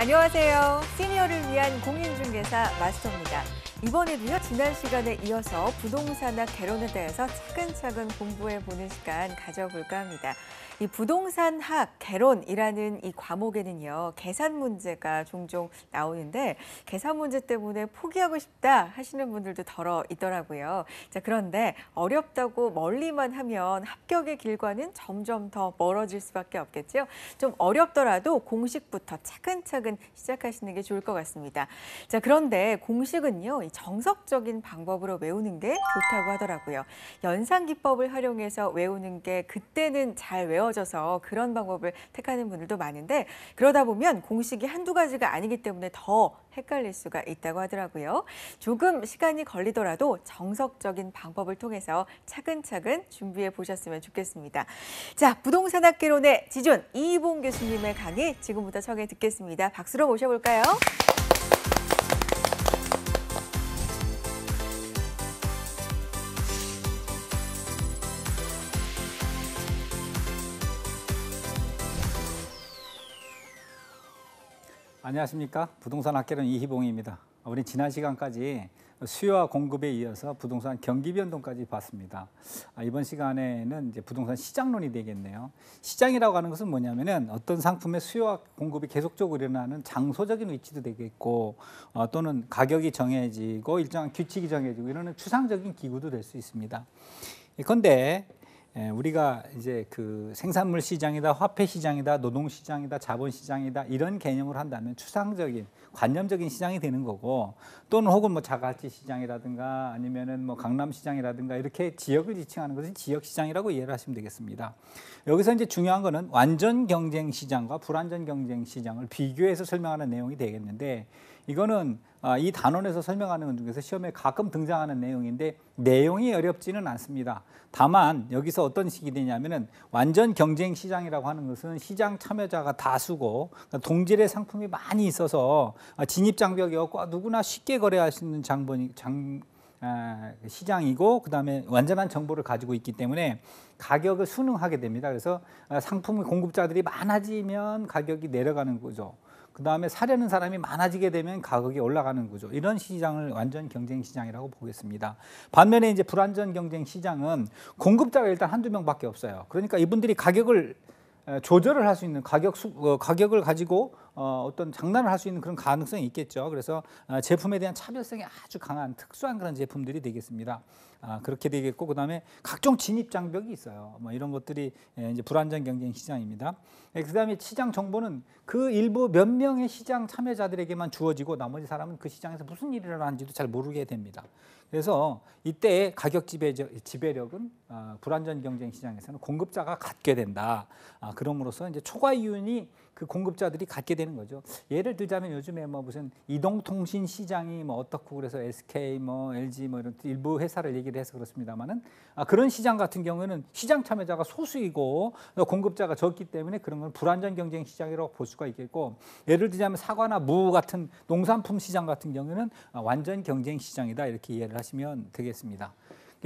안녕하세요. 시니어를 위한 공인중개사 마스터입니다. 이번에도요, 지난 시간에 이어서 부동산학 개론에 대해서 차근차근 공부해보는 시간 가져볼까 합니다. 이 부동산학 개론이라는 이 과목에는요, 계산 문제가 종종 나오는데 계산 문제 때문에 포기하고 싶다 하시는 분들도 덜어 있더라고요. 자, 그런데 어렵다고 멀리만 하면 합격의 길과는 점점 더 멀어질 수밖에 없겠죠. 좀 어렵더라도 공식부터 차근차근 시작하시는 게 좋을 것 같습니다. 자, 그런데 공식은요, 이 정석적인 방법으로 외우는 게 좋다고 하더라고요. 연산기법을 활용해서 외우는 게 그때는 잘 외워져서 그런 방법을 택하는 분들도 많은데, 그러다 보면 공식이 한두 가지가 아니기 때문에 더 헷갈릴 수가 있다고 하더라고요. 조금 시간이 걸리더라도 정석적인 방법을 통해서 차근차근 준비해 보셨으면 좋겠습니다. 자, 부동산학개론의 지존 이희봉 교수님의 강의 지금부터 청해 듣겠습니다. 박수로 모셔볼까요? 안녕하십니까. 부동산 학개론 이희봉입니다. 우리 지난 시간까지 수요와 공급에 이어서 부동산 경기 변동까지 봤습니다. 이번 시간에는 이제 부동산 시장론이 되겠네요. 시장이라고 하는 것은 뭐냐면은 어떤 상품의 수요와 공급이 계속적으로 일어나는 장소적인 위치도 되겠고, 또는 가격이 정해지고 일정한 규칙이 정해지고 이러는 추상적인 기구도 될 수 있습니다. 그런데 우리가 이제 그 생산물 시장이다, 화폐 시장이다, 노동 시장이다, 자본 시장이다 이런 개념을 한다면 추상적인 관념적인 시장이 되는 거고, 또는 혹은 뭐 자갈치 시장이라든가 아니면은 뭐 강남 시장이라든가 이렇게 지역을 지칭하는 것은 지역 시장이라고 이해를 하시면 되겠습니다. 여기서 이제 중요한 거는 완전 경쟁 시장과 불완전 경쟁 시장을 비교해서 설명하는 내용이 되겠는데, 이거는 이 단원에서 설명하는 것 중에서 시험에 가끔 등장하는 내용인데 내용이 어렵지는 않습니다. 다만 여기서 어떤 식이 되냐면은 완전 경쟁 시장이라고 하는 것은 시장 참여자가 다수고 동질의 상품이 많이 있어서 진입 장벽이 없고 누구나 쉽게 거래할 수 있는 시장이고, 그다음에 완전한 정보를 가지고 있기 때문에 가격을 순응하게 됩니다. 그래서 상품의 공급자들이 많아지면 가격이 내려가는 거죠. 그 다음에 사려는 사람이 많아지게 되면 가격이 올라가는 거죠. 이런 시장을 완전 경쟁 시장이라고 보겠습니다. 반면에 이제 불완전 경쟁 시장은 공급자가 일단 한두 명밖에 없어요. 그러니까 이분들이 가격을 조절을 할 수 있는 가격을 가지고 어떤 장난을 할 수 있는 그런 가능성이 있겠죠. 그래서 제품에 대한 차별성이 아주 강한 특수한 그런 제품들이 되겠습니다. 그렇게 되겠고, 그다음에 각종 진입 장벽이 있어요. 뭐 이런 것들이 이제 불완전 경쟁 시장입니다. 그다음에 시장 정보는 그 일부 몇 명의 시장 참여자들에게만 주어지고 나머지 사람은 그 시장에서 무슨 일이 일어나는지도 잘 모르게 됩니다. 그래서 이때 가격 지배력은 불완전 경쟁 시장에서는 공급자가 갖게 된다. 그럼으로써 이제 초과 이윤이 그 공급자들이 갖게 되는 거죠. 예를 들자면 요즘에 뭐 무슨 이동통신 시장이 뭐 어떻고 그래서 SK 뭐 LG 뭐 이런 일부 회사를 얘기를 해서 그렇습니다만은, 그런 시장 같은 경우에는 시장 참여자가 소수이고 공급자가 적기 때문에 그런 건 불완전 경쟁 시장이라고 볼 수가 있겠고, 예를 들자면 사과나 무 같은 농산품 시장 같은 경우에는 완전 경쟁 시장이다 이렇게 이해를 하시면 되겠습니다.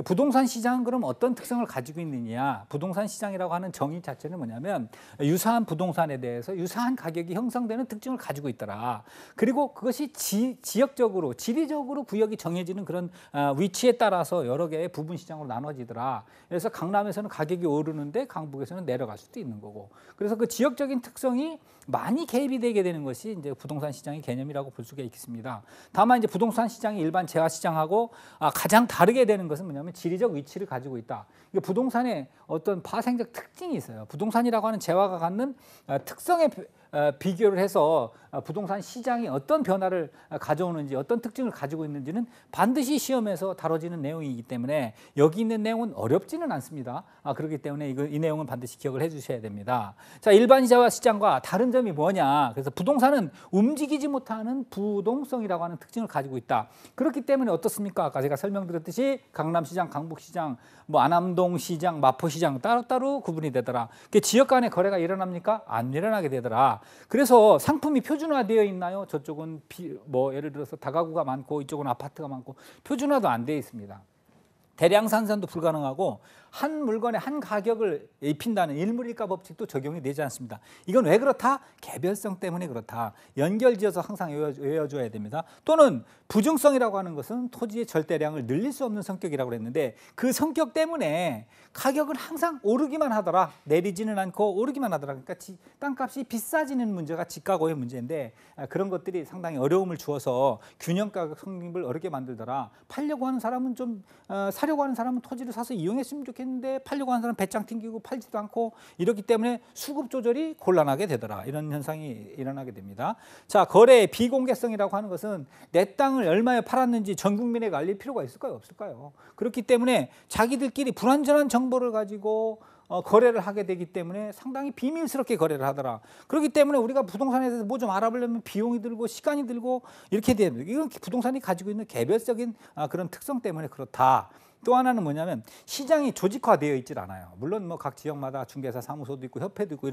부동산 시장은 그럼 어떤 특성을 가지고 있느냐? 부동산 시장이라고 하는 정의 자체는 뭐냐면 유사한 부동산에 대해서 유사한 가격이 형성되는 특징을 가지고 있더라. 그리고 그것이 지역적으로, 지리적으로 구역이 정해지는 그런 위치에 따라서 여러 개의 부분 시장으로 나눠지더라. 그래서 강남에서는 가격이 오르는데 강북에서는 내려갈 수도 있는 거고. 그래서 그 지역적인 특성이 많이 개입이 되게 되는 것이 이제 부동산 시장의 개념이라고 볼 수가 있겠습니다. 다만 이제 부동산 시장이 일반 재화 시장하고 가장 다르게 되는 것은 뭐냐면 지리적 위치를 가지고 있다. 이게 부동산의 어떤 파생적 특징이 있어요. 부동산이라고 하는 재화가 갖는 특성에 비교를 해서 부동산 시장이 어떤 변화를 가져오는지, 어떤 특징을 가지고 있는지는 반드시 시험에서 다뤄지는 내용이기 때문에 여기 있는 내용은 어렵지는 않습니다. 그렇기 때문에 이 내용은 반드시 기억을 해주셔야 됩니다. 자, 일반 재화 시장과 다른 점이 뭐냐? 그래서 부동산은 움직이지 못하는 부동성이라고 하는 특징을 가지고 있다. 그렇기 때문에 어떻습니까? 아까 제가 설명드렸듯이 강남시장, 강북시장, 뭐 안암동시장, 마포시장 따로따로 구분이 되더라. 지역 간의 거래가 일어납니까? 안 일어나게 되더라. 그래서 상품이 표준화되어 있나요? 저쪽은 뭐 예를 들어서 다가구가 많고 이쪽은 아파트가 많고 표준화도 안 되어 있습니다. 대량 산산도 불가능하고 한 물건에 한 가격을 입힌다는 일물일가 법칙도 적용이 되지 않습니다. 이건 왜 그렇다? 개별성 때문에 그렇다. 연결지어서 항상 외워줘야 됩니다. 또는 부증성이라고 하는 것은 토지의 절대량을 늘릴 수 없는 성격이라고 그랬는데 그 성격 때문에 가격은 항상 오르기만 하더라. 내리지는 않고 오르기만 하더라. 그러니까 땅값이 비싸지는 문제가 집가고의 문제인데 그런 것들이 상당히 어려움을 주어서 균형가격 성립을 어렵게 만들더라. 팔려고 하는 사람은 좀 사려고 하는 사람은 토지를 사서 이용했으면 좋겠는데 팔려고 하는 사람은 배짱 튕기고 팔지도 않고 이렇기 때문에 수급 조절이 곤란하게 되더라. 이런 현상이 일어나게 됩니다. 자, 거래의 비공개성이라고 하는 것은 내 땅을 얼마에 팔았는지 전 국민에게 알릴 필요가 있을까요? 없을까요? 그렇기 때문에 자기들끼리 불완전한 정보를 가지고 거래를 하게 되기 때문에 상당히 비밀스럽게 거래를 하더라. 그렇기 때문에 우리가 부동산에 대해서 뭐 좀 알아보려면 비용이 들고 시간이 들고 이렇게 됩니다. 이건 부동산이 가지고 있는 개별적인 그런 특성 때문에 그렇다. 또 하나는 뭐냐면 시장이 조직화되어 있질 않아요. 물론 뭐 각 지역마다 중개사 사무소도 있고 협회도 있고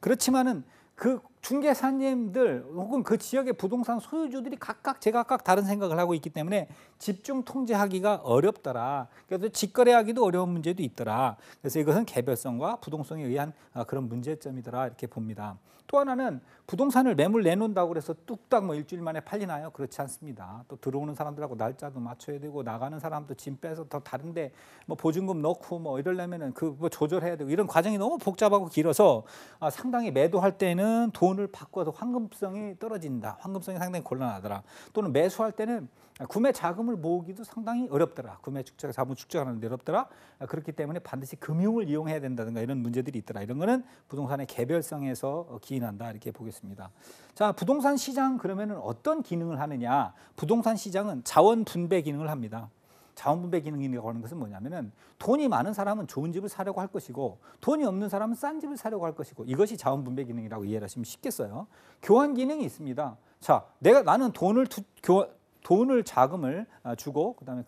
그렇지만은 그 중개사님들 혹은 그 지역의 부동산 소유주들이 각각 제각각 다른 생각을 하고 있기 때문에 집중 통제하기가 어렵더라. 그래서 직거래하기도 어려운 문제도 있더라. 그래서 이것은 개별성과 부동성에 의한 그런 문제점이더라 이렇게 봅니다. 또 하나는 부동산을 매물 내놓는다고 해서 뚝딱 뭐 일주일 만에 팔리나요? 그렇지 않습니다. 또 들어오는 사람들하고 날짜도 맞춰야 되고 나가는 사람도 짐 빼서 더 다른데 뭐 보증금 넣고 뭐 이러려면은 그거 조절해야 되고 이런 과정이 너무 복잡하고 길어서 상당히 매도할 때는 돈을 바꿔서 황금성이 떨어진다. 황금성이 상당히 곤란하더라. 또는 매수할 때는 구매 자금을 모으기도 상당히 어렵더라. 구매 축적, 자본 축적하는 데 어렵더라. 그렇기 때문에 반드시 금융을 이용해야 된다든가 이런 문제들이 있더라. 이런 거는 부동산의 개별성에서 기인한다 이렇게 보겠습니다. 자, 부동산 시장 그러면은 어떤 기능을 하느냐? 부동산 시장은 자원 분배 기능을 합니다. 자원 분배 기능이라고 하는 것은 뭐냐면은 돈이 많은 사람은 좋은 집을 사려고 할 것이고 돈이 없는 사람은 싼 집을 사려고 할 것이고 이것이 자원 분배 기능이라고 이해를 하시면 쉽겠어요. 교환 기능이 있습니다. 자, 나는 돈을 자금을 주고 그다음에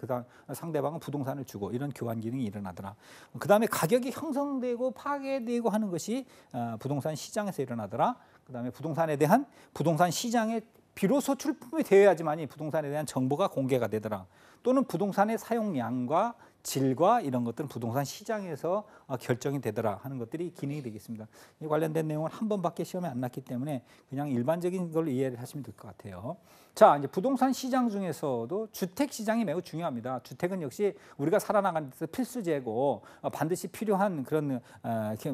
상대방은 부동산을 주고 이런 교환 기능이 일어나더라. 그다음에 가격이 형성되고 파괴되고 하는 것이 부동산 시장에서 일어나더라. 그다음에 부동산에 대한 부동산 시장에 비로소 출품이 되어야지만이 부동산에 대한 정보가 공개가 되더라. 또는 부동산의 사용량과 질과 이런 것들은 부동산 시장에서 결정이 되더라 하는 것들이 기능이 되겠습니다. 이 관련된 내용은 한 번밖에 시험에 안 났기 때문에 그냥 일반적인 걸로 이해를 하시면 될 것 같아요. 자, 이제 부동산 시장 중에서도 주택 시장이 매우 중요합니다. 주택은 역시 우리가 살아나가는 데서 필수제고 반드시 필요한 그런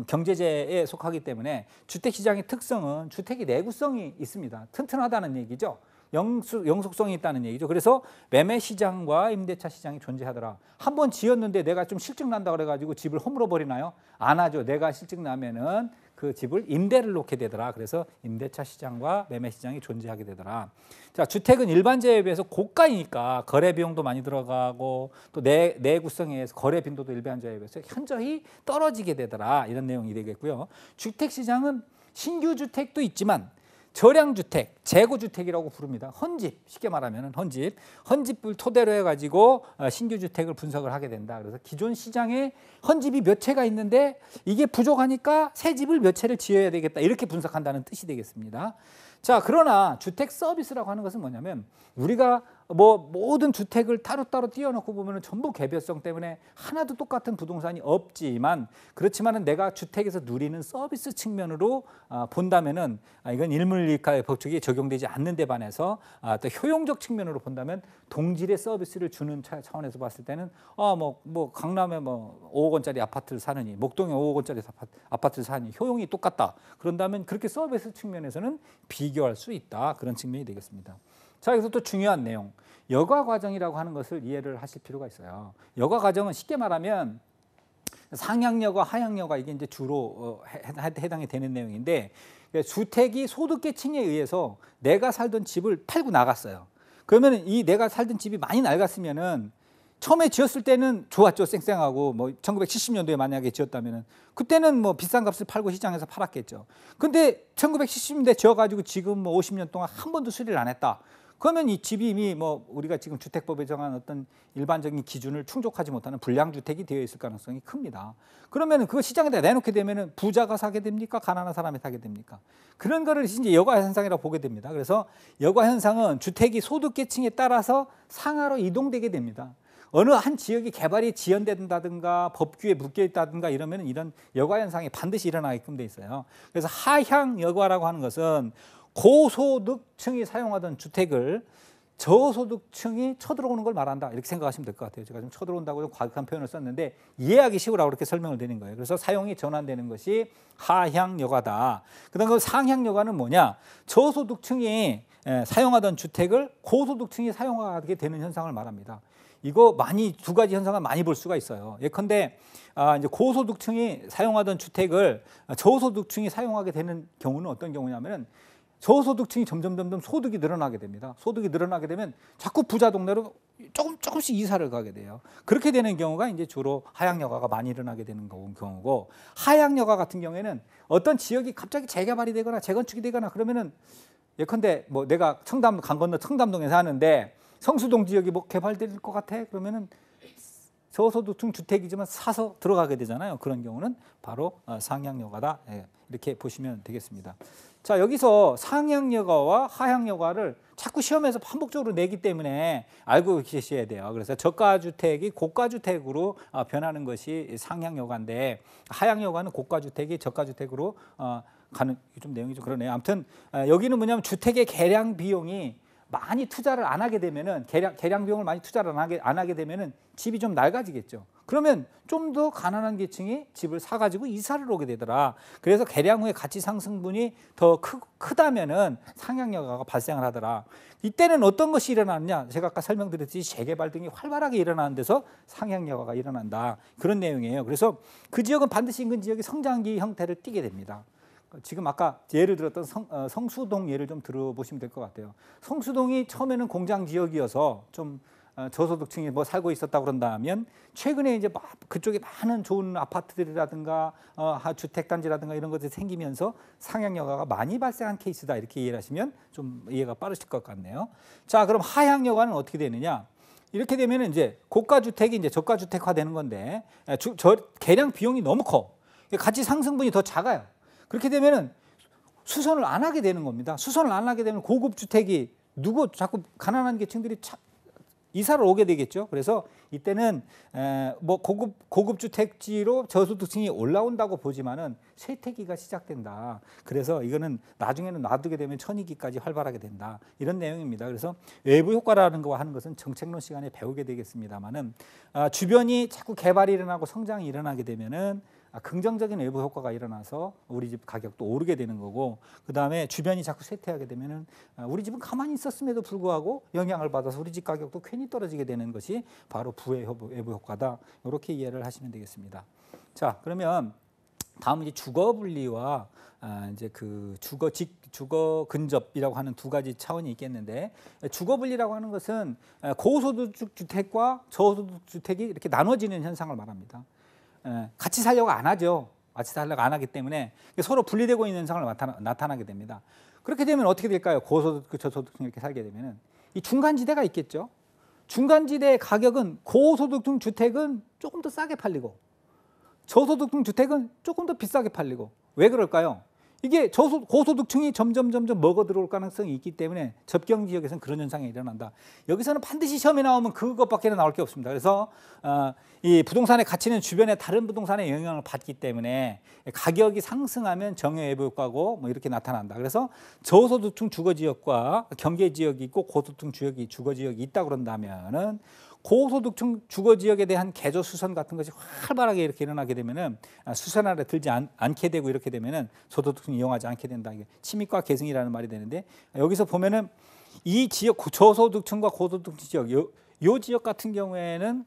경제재에 속하기 때문에 주택 시장의 특성은 주택이 내구성이 있습니다. 튼튼하다는 얘기죠. 영속성이 있다는 얘기죠. 그래서 매매 시장과 임대차 시장이 존재하더라. 한 번 지었는데 내가 좀 실증 난다 그래가지고 집을 허물어 버리나요? 안 하죠. 내가 실증 나면은 그 집을 임대를 놓게 되더라. 그래서 임대차 시장과 매매 시장이 존재하게 되더라. 자, 주택은 일반재에 비해서 고가이니까 거래 비용도 많이 들어가고 또 내구성에 의해서 거래 빈도도 일반재에 비해서 현저히 떨어지게 되더라. 이런 내용이 되겠고요. 주택 시장은 신규 주택도 있지만 저량주택, 재고주택이라고 부릅니다. 헌집, 쉽게 말하면 헌집을 토대로 해가지고 신규 주택을 분석을 하게 된다. 그래서 기존 시장에 헌집이 몇 채가 있는데 이게 부족하니까 새 집을 몇 채를 지어야 되겠다. 이렇게 분석한다는 뜻이 되겠습니다. 자, 그러나 주택 서비스라고 하는 것은 뭐냐면 우리가 뭐 모든 주택을 따로따로 띄워놓고 보면 전부 개별성 때문에 하나도 똑같은 부동산이 없지만 그렇지만은 내가 주택에서 누리는 서비스 측면으로 본다면은 이건 일물일가의 법칙이 적용되지 않는 데 반해서 또 효용적 측면으로 본다면 동질의 서비스를 주는 차원에서 봤을 때는 뭐 강남에 뭐 5억 원짜리 아파트를 사느니 목동에 5억 원짜리 아파트를 사느니 효용이 똑같다. 그런다면 그렇게 서비스 측면에서는 비교할 수 있다. 그런 측면이 되겠습니다. 자, 여기서 또 중요한 내용. 여가 과정이라고 하는 것을 이해를 하실 필요가 있어요. 여가 과정은 쉽게 말하면 상향여가, 하향여가 이게 이제 주로 해당이 되는 내용인데 주택이 소득계층에 의해서 내가 살던 집을 팔고 나갔어요. 그러면 이 내가 살던 집이 많이 낡았으면은 처음에 지었을 때는 좋았죠. 쌩쌩하고 뭐 1970년도에 만약에 지었다면은 그때는 뭐 비싼 값을 팔고 시장에서 팔았겠죠. 근데 1970년대 지어가지고 지금 뭐 50년 동안 한 번도 수리를 안 했다. 그러면 이 집이 이미 뭐 우리가 지금 주택법에 정한 어떤 일반적인 기준을 충족하지 못하는 불량주택이 되어 있을 가능성이 큽니다. 그러면 그 시장에다 내놓게 되면은 부자가 사게 됩니까? 가난한 사람이 사게 됩니까? 그런 거를 이제 여가 현상이라고 보게 됩니다. 그래서 여가 현상은 주택이 소득계층에 따라서 상하로 이동되게 됩니다. 어느 한 지역이 개발이 지연된다든가 법규에 묶여 있다든가 이러면 이런 여가 현상이 반드시 일어나게끔 돼 있어요. 그래서 하향 여가라고 하는 것은 고소득층이 사용하던 주택을 저소득층이 쳐들어오는 걸 말한다, 이렇게 생각하시면 될 것 같아요. 제가 좀 쳐들어온다고 좀 과격한 표현을 썼는데 이해하기 쉬우라고 이렇게 설명을 드리는 거예요. 그래서 사용이 전환되는 것이 하향 여가다. 그다음 그 상향 여가는 뭐냐? 저소득층이 사용하던 주택을 고소득층이 사용하게 되는 현상을 말합니다. 이거 많이 두 가지 현상을 많이 볼 수가 있어요. 예컨대 이제 고소득층이 사용하던 주택을 저소득층이 사용하게 되는 경우는 어떤 경우냐면은 저소득층이 점점 소득이 늘어나게 됩니다. 소득이 늘어나게 되면 자꾸 부자 동네로 조금씩 이사를 가게 돼요. 그렇게 되는 경우가 이제 주로 하향 여가가 많이 일어나게 되는 경우고, 하향 여가 같은 경우에는 어떤 지역이 갑자기 재개발이 되거나 재건축이 되거나 그러면은 예컨대 뭐 내가 강 건너 청담동에 사는데 성수동 지역이 뭐 개발될 것 같아? 그러면은 저소득층 주택이지만 사서 들어가게 되잖아요. 그런 경우는 바로 상향 여가다. 이렇게 보시면 되겠습니다. 자, 여기서 상향 여가와 하향 여가를 자꾸 시험에서 반복적으로 내기 때문에 알고 계셔야 돼요. 그래서 저가 주택이 고가 주택으로 변하는 것이 상향 여가인데, 하향 여가는 고가 주택이 저가 주택으로 가는, 좀 내용이 좀 그러네요. 아무튼 여기는 뭐냐면 주택의 개량 비용이 많이 투자를 안 하게 되면은, 개량 비용을 많이 투자를 안 하게 되면은 집이 좀 낡아지겠죠. 그러면 좀 더 가난한 계층이 집을 사가지고 이사를 오게 되더라. 그래서 개량 후에 가치 상승분이 더 크다면은 상향 여가가 발생을 하더라. 이때는 어떤 것이 일어나느냐? 제가 아까 설명드렸듯이 재개발 등이 활발하게 일어나는 데서 상향 여가가 일어난다. 그런 내용이에요. 그래서 그 지역은 반드시 인근 지역이 성장기 형태를 띠게 됩니다. 지금 아까 예를 들었던 성수동 예를 좀 들어보시면 될 것 같아요. 성수동이 처음에는 공장 지역이어서 좀 저소득층이 뭐 살고 있었다 그런다면, 최근에 이제 막 그쪽에 많은 좋은 아파트들이라든가 주택단지라든가 이런 것들이 생기면서 상향 여가가 많이 발생한 케이스다, 이렇게 이해를 하시면 좀 이해가 빠르실 것 같네요. 자, 그럼 하향 여가는 어떻게 되느냐? 이렇게 되면 이제 고가 주택이 이제 저가 주택화 되는 건데, 개량 비용이 너무 커. 가치 상승분이 더 작아요. 그렇게 되면은 수선을 안 하게 되는 겁니다. 수선을 안 하게 되면 고급 주택이 자꾸 가난한 계층들이 이사를 오게 되겠죠. 그래서 이때는 뭐 고급 주택지로 저소득층이 올라온다고 보지만은 쇠퇴기가 시작된다. 그래서 이거는 나중에는 놔두게 되면 천이기까지 활발하게 된다. 이런 내용입니다. 그래서 외부 효과라는 거 하는 것은 정책론 시간에 배우게 되겠습니다만은, 주변이 자꾸 개발이 일어나고 성장이 일어나게 되면은 긍정적인 외부 효과가 일어나서 우리 집 가격도 오르게 되는 거고, 그다음에 주변이 자꾸 쇠퇴하게 되면은 우리 집은 가만히 있었음에도 불구하고 영향을 받아서 우리 집 가격도 괜히 떨어지게 되는 것이 바로 외부 효과다. 이렇게 이해를 하시면 되겠습니다. 자, 그러면 다음은 이제 주거 분리와 이제 그 주거 근접이라고 하는 두 가지 차원이 있겠는데, 주거 분리라고 하는 것은 고소득 주택과 저소득 주택이 이렇게 나눠지는 현상을 말합니다. 같이 살려고 안 하죠. 같이 살려고 안 하기 때문에 서로 분리되고 있는 현상을 나타나게 됩니다. 그렇게 되면 어떻게 될까요? 고소득, 저소득층 이렇게 살게 되면은 이 중간지대가 있겠죠. 중간지대의 가격은 고소득층 주택은 조금 더 싸게 팔리고 저소득층 주택은 조금 더 비싸게 팔리고. 왜 그럴까요? 이게 고소득층이 점점 먹어 들어올 가능성이 있기 때문에 접경 지역에서는 그런 현상이 일어난다. 여기서는 반드시 시험에 나오면 그것밖에 나올 게 없습니다. 그래서 이 부동산의 가치는 주변의 다른 부동산의 영향을 받기 때문에 가격이 상승하면 정해 외부 효과고 뭐 이렇게 나타난다. 그래서 저소득층 주거 지역과 경계 지역이 있고 고소득층 주거 지역이 있다 그런다면은, 고소득층 주거 지역에 대한 개조 수선 같은 것이 활발하게 이렇게 일어나게 되면은 수선 아래 들지 않게 되고, 이렇게 되면은 저소득층 이용하지 않게 된다. 이게 침입과 계승이라는 말이 되는데, 여기서 보면은 이 지역 저소득층과 고소득층 지역, 요 지역 같은 경우에는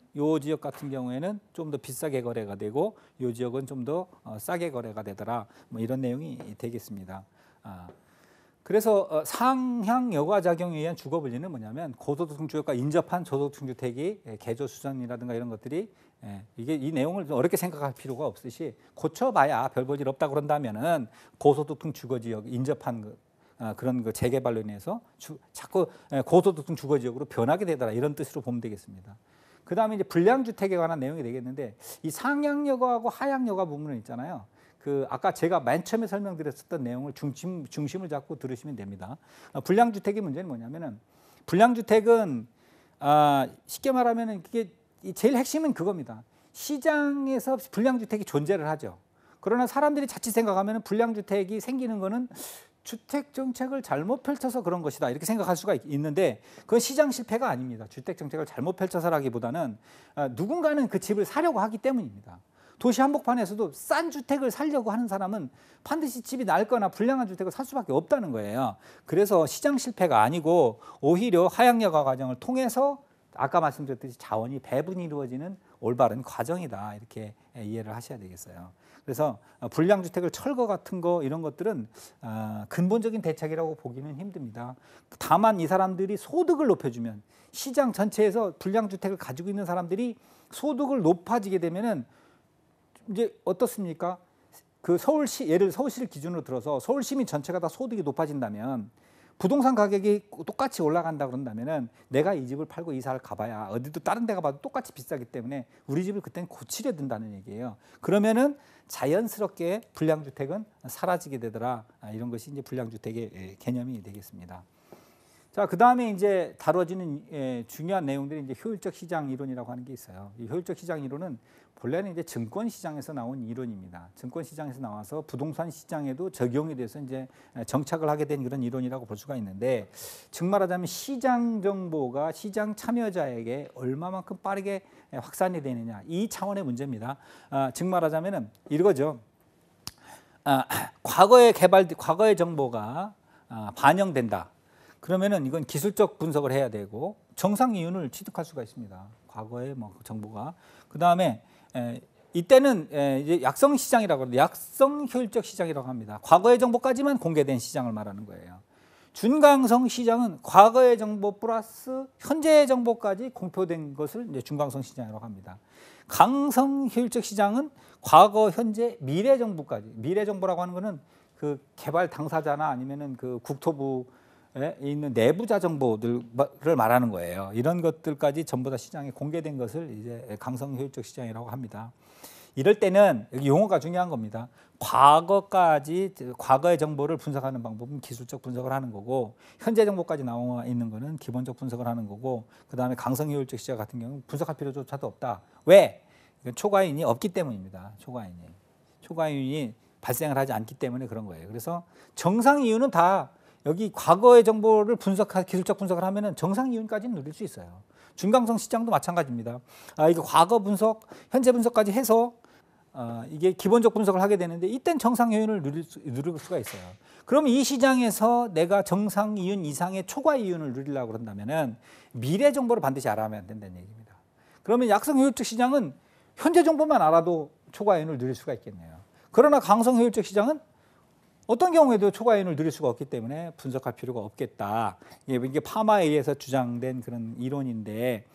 좀 더 비싸게 거래가 되고, 요 지역은 좀 더 싸게 거래가 되더라. 뭐 이런 내용이 되겠습니다. 그래서 상향 여가 작용에 의한 주거 분리는 뭐냐면, 고소득층 주택과 인접한 저소득층 주택이 개조 수선이라든가 이런 것들이, 이게 이 내용을 좀 어렵게 생각할 필요가 없듯이 고쳐봐야 별 볼 일 없다 그런다면은 고소득층 주거 지역 인접한 그런 그 재개발로 인해서 자꾸 고소득층 주거 지역으로 변하게 되더라, 이런 뜻으로 보면 되겠습니다. 그 다음에 이제 불량 주택에 관한 내용이 되겠는데, 이 상향 여가하고 하향 여가 부분은 있잖아요. 아까 제가 맨 처음에 설명드렸었던 내용을 중심을 잡고 들으시면 됩니다. 불량주택의 문제는 뭐냐면은, 불량주택은 쉽게 말하면은 그게 제일 핵심은 그겁니다. 시장에서 불량주택이 존재를 하죠. 그러나 사람들이 자칫 생각하면 불량주택이 생기는 거는 주택 정책을 잘못 펼쳐서 그런 것이다 이렇게 생각할 수가 있는데 그건 시장 실패가 아닙니다. 주택 정책을 잘못 펼쳐서라기보다는 누군가는 그 집을 사려고 하기 때문입니다. 도시 한복판에서도 싼 주택을 사려고 하는 사람은 반드시 집이 낡거나 불량한 주택을 살 수밖에 없다는 거예요. 그래서 시장 실패가 아니고 오히려 하향여가 과정을 통해서 아까 말씀드렸듯이 자원이 배분이 이루어지는 올바른 과정이다 이렇게 이해를 하셔야 되겠어요. 그래서 불량주택을 철거 같은 거 이런 것들은 근본적인 대책이라고 보기는 힘듭니다. 다만 이 사람들이 소득을 높여주면 시장 전체에서 불량주택을 가지고 있는 사람들이 소득을 높아지게 되면은 이제 어떻습니까? 그 서울시 예를 서울시를 기준으로 들어서 서울 시민 전체가 다 소득이 높아진다면 부동산 가격이 똑같이 올라간다 그런다면은 내가 이 집을 팔고 이사를 가봐야 어디도 다른 데 가봐도 똑같이 비싸기 때문에 우리 집을 그때는 고치려 든다는 얘기예요. 그러면은 자연스럽게 불량주택은 사라지게 되더라. 이런 것이 이제 불량주택의 개념이 되겠습니다. 자, 그 다음에 이제 다뤄지는 중요한 내용들이 이제 효율적 시장 이론이라고 하는 게 있어요. 이 효율적 시장 이론은 본래는 이제 증권 시장에서 나온 이론입니다. 증권 시장에서 나와서 부동산 시장에도 적용이 돼서 이제 정착을 하게 된 그런 이론이라고 볼 수가 있는데, 즉 말하자면 시장 정보가 시장 참여자에게 얼마만큼 빠르게 확산이 되느냐 이 차원의 문제입니다. 즉 말하자면은 이거죠. 과거의 정보가 반영된다. 그러면은 이건 기술적 분석을 해야 되고 정상 이윤을 취득할 수가 있습니다. 과거의 뭐 정보가. 그 다음에 이때는 이제 약성 시장이라고 하는데 약성 효율적 시장이라고 합니다. 과거의 정보까지만 공개된 시장을 말하는 거예요. 준강성 시장은 과거의 정보 플러스 현재의 정보까지 공표된 것을 이제 준강성 시장이라고 합니다. 강성 효율적 시장은 과거, 현재, 미래 정보까지. 미래 정보라고 하는 것은 그 개발 당사자나 아니면은 그 국토부에 있는 내부자 정보들을 말하는 거예요. 이런 것들까지 전부 다 시장에 공개된 것을 이제 강성 효율적 시장이라고 합니다. 이럴 때는 여기 용어가 중요한 겁니다. 과거의 정보를 분석하는 방법은 기술적 분석을 하는 거고, 현재 정보까지 나와 있는 거는 기본적 분석을 하는 거고, 그 다음에 강성 효율적 시장 같은 경우는 분석할 필요조차도 없다. 왜? 이건 초과이윤이 없기 때문입니다. 초과이윤이 발생을 하지 않기 때문에 그런 거예요. 그래서 정상 이윤은 다 여기 과거의 정보를 기술적 분석을 하면은 정상 이윤까지는 누릴 수 있어요. 준강성 시장도 마찬가지입니다. 이거 과거 분석, 현재 분석까지 해서 이게 기본적 분석을 하게 되는데 이땐 정상 이윤을 누릴 수가 있어요. 그럼 이 시장에서 내가 정상 이윤 이상의 초과 이윤을 누리려고 그런다면은 미래 정보를 반드시 알아야만 된다는 얘기입니다. 그러면 약성 효율적 시장은 현재 정보만 알아도 초과 이윤을 누릴 수가 있겠네요. 그러나 강성 효율적 시장은 어떤 경우에도 초과이윤을 누릴 수가 없기 때문에 분석할 필요가 없겠다. 이게 파마에 의해서 주장된 그런 이론인데,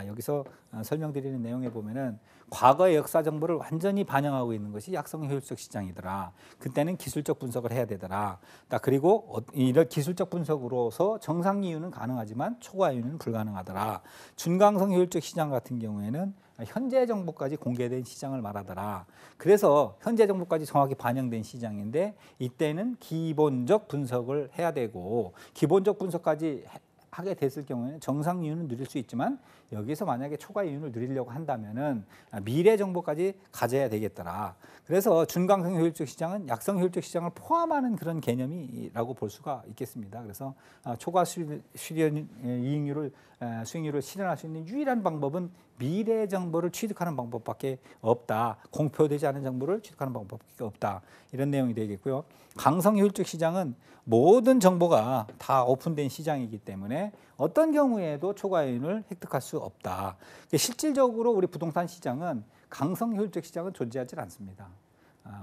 여기서 설명드리는 내용에 보면은 과거의 역사 정보를 완전히 반영하고 있는 것이 약성 효율적 시장이더라. 그때는 기술적 분석을 해야 되더라. 그리고 이런 기술적 분석으로서 정상 이윤은 가능하지만 초과 이윤은 불가능하더라. 준강성 효율적 시장 같은 경우에는 현재 정보까지 공개된 시장을 말하더라. 그래서 현재 정보까지 정확히 반영된 시장인데 이때는 기본적 분석을 해야 되고, 기본적 분석까지 하게 됐을 경우에는 정상 이윤을 누릴 수 있지만 여기서 만약에 초과 이윤을 누리려고 한다면은 미래 정보까지 가져야 되겠더라. 그래서 준강성 효율적 시장은 약성 효율적 시장을 포함하는 그런 개념이라고 볼 수가 있겠습니다. 그래서 초과 수익률을 실현할 수 있는 유일한 방법은 미래 정보를 취득하는 방법밖에 없다. 공표되지 않은 정보를 취득하는 방법밖에 없다. 이런 내용이 되겠고요. 강성 효율적 시장은 모든 정보가 다 오픈된 시장이기 때문에 어떤 경우에도 초과 이윤을 획득할 수 없다. 실질적으로 우리 부동산 시장은 강성 효율적 시장은 존재하지 않습니다.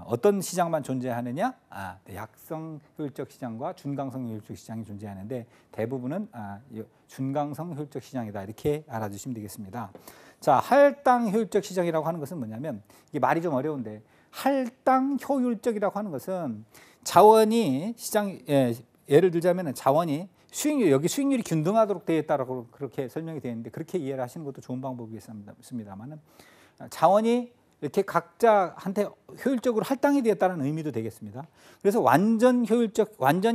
어떤 시장만 존재하느냐? 약성 효율적 시장과 준강성 효율적 시장이 존재하는데 대부분은 준강성 효율적 시장이다. 이렇게 알아주시면 되겠습니다. 자, 할당 효율적 시장이라고 하는 것은 뭐냐면, 이게 말이 좀 어려운데, 할당 효율적이라고 하는 것은 자원이 예를 들자면 자원이 여기 수익률이 균등하도록 되어 있다라고 그렇게 설명이 되어 있는데, 그렇게 이해를 하시는 것도 좋은 방법이겠습니다만은, 자원이 이렇게 각자한테 효율적으로 할당이 되었다는 의미도 되겠습니다. 그래서 완전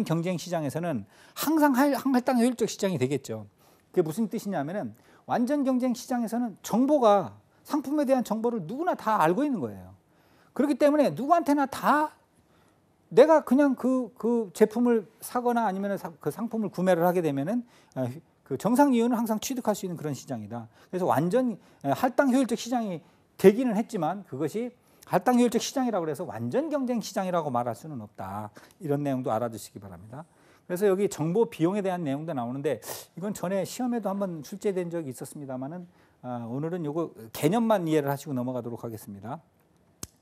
경쟁 시장에서는 항상 할당 효율적 시장이 되겠죠. 그게 무슨 뜻이냐면은 완전 경쟁 시장에서는 정보가 상품에 대한 정보를 누구나 다 알고 있는 거예요. 그렇기 때문에 누구한테나 다 내가 그냥 그 제품을 사거나 아니면 그 상품을 구매를 하게 되면은 그 정상 이윤을 항상 취득할 수 있는 그런 시장이다. 그래서 완전 할당 효율적 시장이 되기는 했지만 그것이 할당 효율적 시장이라고 해서 완전 경쟁 시장이라고 말할 수는 없다. 이런 내용도 알아두시기 바랍니다. 그래서 여기 정보 비용에 대한 내용도 나오는데 이건 전에 시험에도 한번 출제된 적이 있었습니다만은 오늘은 요거 개념만 이해를 하시고 넘어가도록 하겠습니다.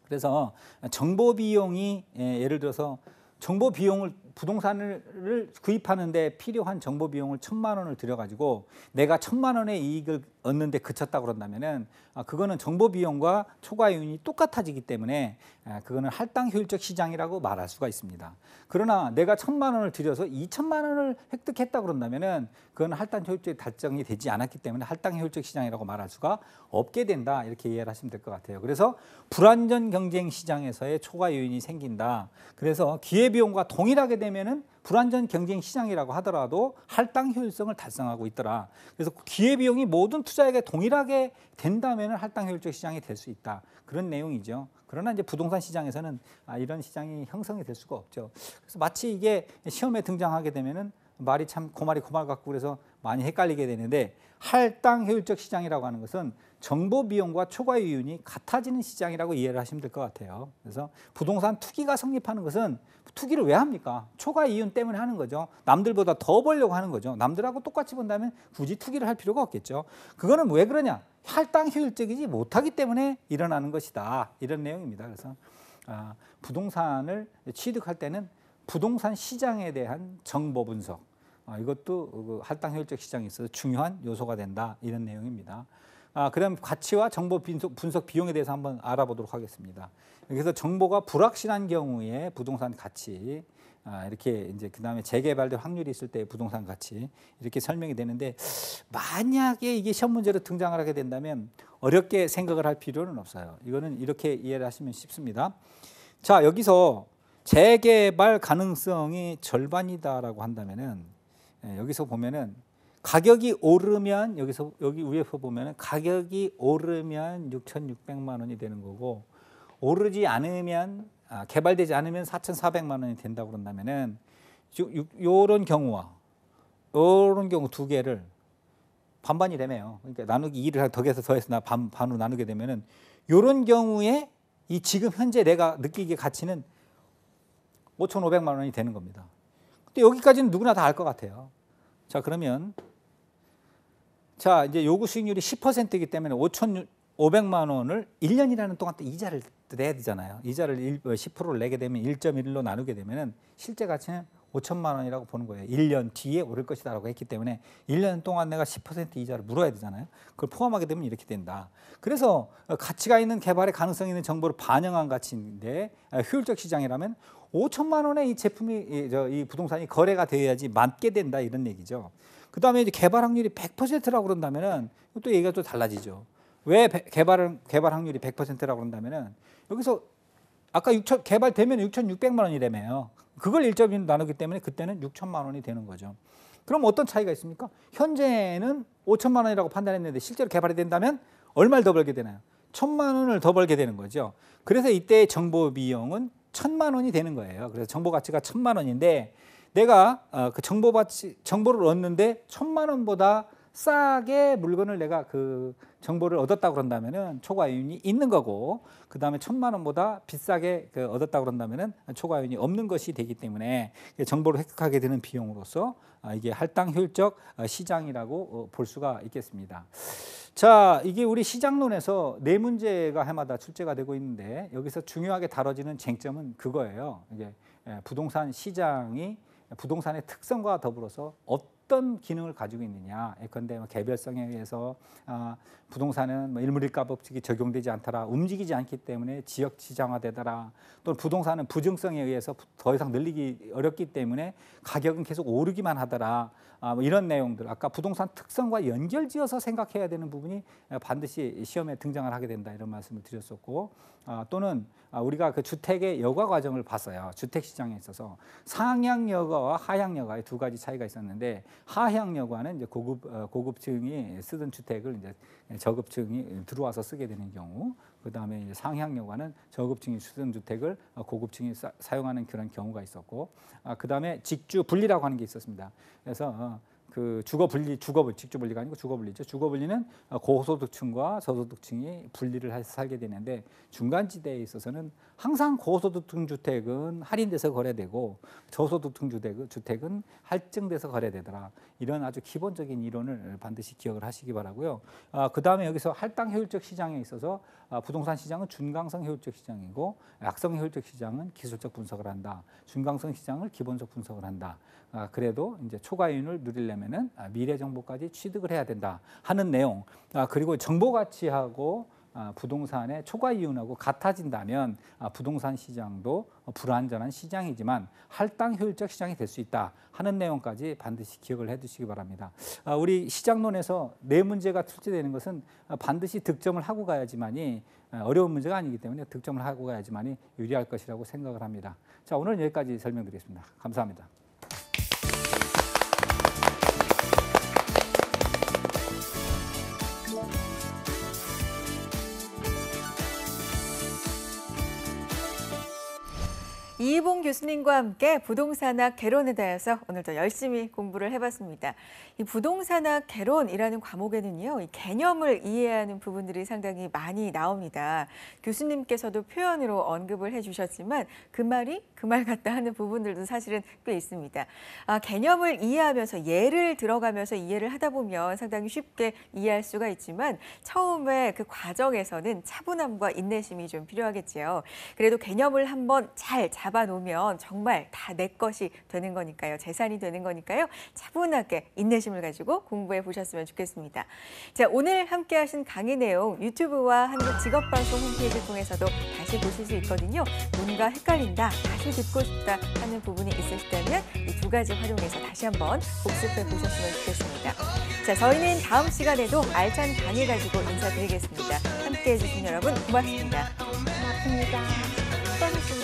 그래서 정보 비용이 예를 들어서 정보 비용을 부동산을 구입하는데 필요한 정보 비용을 1,000만 원을 들여가지고 내가 1,000만 원의 이익을 얻는데 그쳤다 그런다면은 그거는 정보 비용과 초과 이윤이 똑같아지기 때문에 그거는 할당 효율적 시장이라고 말할 수가 있습니다. 그러나 내가 1,000만 원을 들여서 2,000만 원을 획득했다 그런다면은 그건 할당 효율적 달성이 되지 않았기 때문에 할당 효율적 시장이라고 말할 수가 없게 된다. 이렇게 이해를 하시면 될 것 같아요. 그래서 불완전 경쟁 시장에서의 초과 요인이 생긴다. 그래서 기회비용과 동일하게 되면은 불완전 경쟁 시장이라고 하더라도 할당 효율성을 달성하고 있더라. 그래서 기회비용이 모든 투자액에 동일하게 된다면 할당 효율적 시장이 될 수 있다. 그런 내용이죠. 그러나 이제 부동산 시장에서는 이런 시장이 형성이 될 수가 없죠. 그래서 마치 이게 시험에 등장하게 되면은 말이 참 고말이 고말 같고 그래서 많이 헷갈리게 되는데 할당 효율적 시장이라고 하는 것은 정보 비용과 초과 이윤이 같아지는 시장이라고 이해를 하시면 될 것 같아요. 그래서 부동산 투기가 성립하는 것은 투기를 왜 합니까? 초과 이윤 때문에 하는 거죠. 남들보다 더 벌려고 하는 거죠. 남들하고 똑같이 본다면 굳이 투기를 할 필요가 없겠죠. 그거는 왜 그러냐? 할당 효율적이지 못하기 때문에 일어나는 것이다. 이런 내용입니다. 그래서 부동산을 취득할 때는 부동산 시장에 대한 정보 분석, 이것도 할당 효율적 시장에 있어서 중요한 요소가 된다. 이런 내용입니다. 그럼 가치와 정보 분석 비용에 대해서 한번 알아보도록 하겠습니다. 그래서 정보가 불확실한 경우에 부동산 가치, 이렇게 이제 그다음에 재개발될 확률이 있을 때 부동산 가치 이렇게 설명이 되는데 만약에 이게 시험 문제로 등장을 하게 된다면 어렵게 생각을 할 필요는 없어요. 이거는 이렇게 이해를 하시면 쉽습니다. 자, 여기서 재개발 가능성이 절반이다라고 한다면은 여기서 보면은 가격이 오르면 여기 위에서 보면은 가격이 오르면 6,600만 원이 되는 거고 오르지 않으면 개발되지 않으면 4,400만 원이 된다고 그런다면은 요런 경우와 요런 경우 두 개를 반반이라며요. 그러니까 나누기 2를 더해서 반으로 나누게 되면은 요런 경우에 이 지금 현재 내가 느끼기에 가치는 5,500만 원이 되는 겁니다. 근데 여기까지는 누구나 다 알 것 같아요. 자, 그러면 자, 이제 요구 수익률이 10%이기 때문에 5,500만 원을 1년이라는 동안 또 이자를 내야 되잖아요. 이자를 10%를 내게 되면 1.1로 나누게 되면은 실제 가치는 5천만 원이라고 보는 거예요. 1년 뒤에 오를 것이다라고 했기 때문에 1년 동안 내가 10% 이자를 물어야 되잖아요. 그걸 포함하게 되면 이렇게 된다. 그래서 가치가 있는 개발의 가능성 있는 정보를 반영한 가치인데 효율적 시장이라면 5천만 원의 이 제품이 이 부동산이 거래가 되어야지 맞게 된다 이런 얘기죠. 그다음에 이제 개발 확률이 100%라고 그런다면은 또 얘기가 또 달라지죠. 왜 개발 확률이 100%라고 그런다면은 여기서 아까 개발되면 6,600만 원이라며요. 그걸 1.1로 나누기 때문에 그때는 6천만 원이 되는 거죠. 그럼 어떤 차이가 있습니까? 현재는 5천만 원이라고 판단했는데 실제로 개발이 된다면 얼마를 더 벌게 되나요? 1,000만 원을 더 벌게 되는 거죠. 그래서 이때 정보 비용은 1,000만 원이 되는 거예요. 그래서 정보 가치가 1,000만 원인데 내가 그 정보를 얻는데 1,000만 원보다 싸게 물건을 내가 그 정보를 얻었다 그런다면은 초과 이윤이 있는 거고 그다음에 1,000만 원보다 비싸게 얻었다 그런다면은 초과 이윤이 없는 것이 되기 때문에 정보를 획득하게 되는 비용으로서 이게 할당 효율적 시장이라고 볼 수가 있겠습니다. 자, 이게 우리 시장론에서 네 문제가 해마다 출제가 되고 있는데 여기서 중요하게 다뤄지는 쟁점은 그거예요. 이게 부동산 시장이 부동산의 특성과 더불어서 어떤 기능을 가지고 있느냐. 예컨대 개별성에 의해서 부동산은 일물일가 법칙이 적용되지 않더라. 움직이지 않기 때문에 지역 시장화되더라. 또는 부동산은 부증성에 의해서 더 이상 늘리기 어렵기 때문에 가격은 계속 오르기만 하더라. 이런 내용들. 아까 부동산 특성과 연결지어서 생각해야 되는 부분이 반드시 시험에 등장을 하게 된다. 이런 말씀을 드렸었고 또는 우리가 그 주택의 여가 과정을 봤어요. 주택 시장에 있어서 상향 여가와 하향 여가의 두 가지 차이가 있었는데 하향여관은 이제 고급층이 쓰던 주택을 이제 저급층이 들어와서 쓰게 되는 경우, 그다음에 이제 상향여관은 저급층이 쓰던 주택을 고급층이 사용하는 그런 경우가 있었고, 그다음에 직주 분리라고 하는 게 있었습니다. 그래서 그 직주 분리가 아니고 주거 분리죠. 주거 분리는 고소득층과 저소득층이 분리를 해서 살게 되는데, 중간지대에 있어서는 항상 고소득층 주택은 할인돼서 거래되고 저소득층 주택은 할증돼서 거래되더라. 이런 아주 기본적인 이론을 반드시 기억을 하시기 바라고요. 그다음에 여기서 할당 효율적 시장에 있어서 부동산 시장은 준강성 효율적 시장이고, 약성 효율적 시장은 기술적 분석을 한다. 준강성 시장을 기본적 분석을 한다. 그래도 이제 초과이윤을 누리려면은 미래 정보까지 취득을 해야 된다 하는 내용. 그리고 정보 가치하고 부동산의 초과 이윤하고 같아진다면 부동산 시장도 불완전한 시장이지만 할당 효율적 시장이 될 수 있다 하는 내용까지 반드시 기억을 해두시기 바랍니다. 우리 시장론에서 네 문제가 출제되는 것은 반드시 득점을 하고 가야지만이 어려운 문제가 아니기 때문에 득점을 하고 가야지만이 유리할 것이라고 생각을 합니다. 자, 오늘은 여기까지 설명드리겠습니다. 감사합니다. 이희봉 교수님과 함께 부동산학 개론에 대해서 오늘도 열심히 공부를 해봤습니다. 이 부동산학 개론이라는 과목에는요, 이 개념을 이해하는 부분들이 상당히 많이 나옵니다. 교수님께서도 표현으로 언급을 해주셨지만 그 말이 그 말 같다 하는 부분들도 사실은 꽤 있습니다. 개념을 이해하면서 예를 들어가면서 이해를 하다 보면 상당히 쉽게 이해할 수가 있지만 처음에 그 과정에서는 차분함과 인내심이 좀 필요하겠지요. 그래도 개념을 한번 잘 잡아놓으면 정말 다 내 것이 되는 거니까요. 재산이 되는 거니까요. 차분하게 인내심을 가지고 공부해 보셨으면 좋겠습니다. 자, 오늘 함께 하신 강의 내용 유튜브와 한국직업방송 홈페이지를 통해서도 다시 보실 수 있거든요. 뭔가 헷갈린다, 다시 듣고 싶다 하는 부분이 있으시다면 이 두 가지 활용해서 다시 한번 복습해 보셨으면 좋겠습니다. 자, 저희는 다음 시간에도 알찬 강의 가지고 인사드리겠습니다. 함께해 주신 여러분 고맙습니다. 고맙습니다. 또 뵙겠습니다.